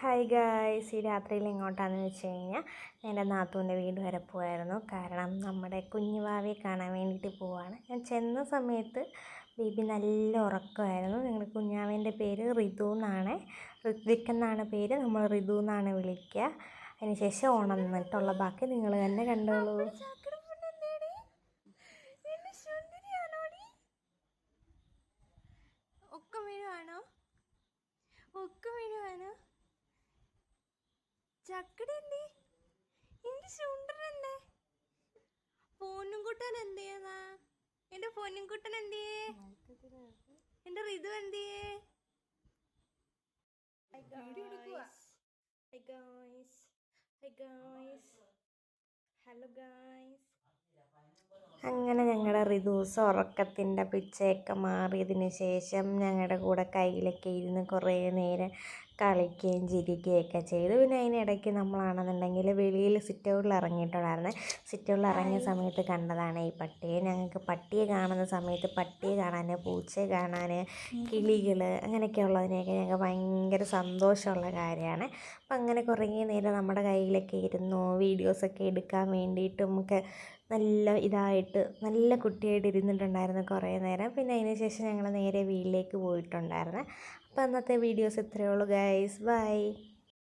Hi guys, ഈ രാത്രിയിൽ എങ്ങോട്ടാണെന്ന് വെച്ച് കഴിഞ്ഞാൽ എൻ്റെ നാത്തൂൻ്റെ വീട് വരെ പോയായിരുന്നു. കാരണം നമ്മുടെ കുഞ്ഞുവാവയെ കാണാൻ വേണ്ടിയിട്ട് പോവാണ്. ഞാൻ ചെന്ന സമയത്ത് ബേബി നല്ല ഉറക്കമായിരുന്നു. ഞങ്ങളുടെ കുഞ്ഞാവേൻ്റെ പേര് റിതു എന്നാണ്, ഋത്വിക് എന്നാണ് പേര്. നമ്മൾ റിതു എന്നാണ് വിളിക്കുക. അതിനുശേഷം ഉണർന്നിട്ടുള്ള ബാക്കി നിങ്ങൾ തന്നെ കണ്ടോളൂ. ഒക്കെ വീഴുവാണോ? ഒക്കെ വീഴുവാണോ? ചക്കടി എന്തി എന്റെ ചുണ്ടനല്ലേ? പൊന്നുംകുട്ടൻ എന്തിയെന്നാ? എന്റെ പൊന്നുംകുട്ടൻ എന്തിയേ? എന്റെ ഋതു എന്തിയേ? ഹലോ ഗായ്സ്, അങ്ങനെ ഞങ്ങളുടെ റിദൂസ് ഉറക്കത്തിൻ്റെ പിച്ചയൊക്കെ മാറിയതിന് ശേഷം ഞങ്ങളുടെ കൂടെ കയ്യിലൊക്കെ ഇരുന്ന് കുറേ നേരം കളിക്കുകയും ചിരിക്കുകയൊക്കെ ചെയ്തു. പിന്നെ അതിനിടയ്ക്ക് നമ്മളാണെന്നുണ്ടെങ്കിൽ വെളിയിൽ സിറ്റൗട്ടിൽ ഇറങ്ങിയിട്ടുണ്ടായിരുന്നേ. സിറ്റൗട്ടിൽ ഇറങ്ങിയ സമയത്ത് കണ്ടതാണ് ഈ പട്ടിയെ. ഞങ്ങൾക്ക് പട്ടിയെ കാണുന്ന സമയത്ത് പട്ടിയെ കാണാൻ, പൂച്ചയെ കാണാൻ, കിളികൾ അങ്ങനെയൊക്കെ ഉള്ളതിനെയൊക്കെ ഞങ്ങൾക്ക് ഭയങ്കര സന്തോഷമുള്ള കാര്യമാണ്. അപ്പം അങ്ങനെ കുറേ നേരം നമ്മുടെ കയ്യിലൊക്കെ ഇരുന്നു വീഡിയോസൊക്കെ എടുക്കാൻ വേണ്ടിയിട്ടും ഒക്കെ നല്ല കുട്ടിയായിട്ട് ഇരുന്നിട്ടുണ്ടായിരുന്നു കുറേ നേരം. പിന്നെ അതിന് ശേഷം ഞങ്ങൾ നേരെ വീട്ടിലേക്ക് പോയിട്ടുണ്ടായിരുന്നു. അപ്പോൾ അന്നത്തെ വീഡിയോസ് ഇത്രയേ ഉള്ളൂ ഗൈസ്. ബൈ.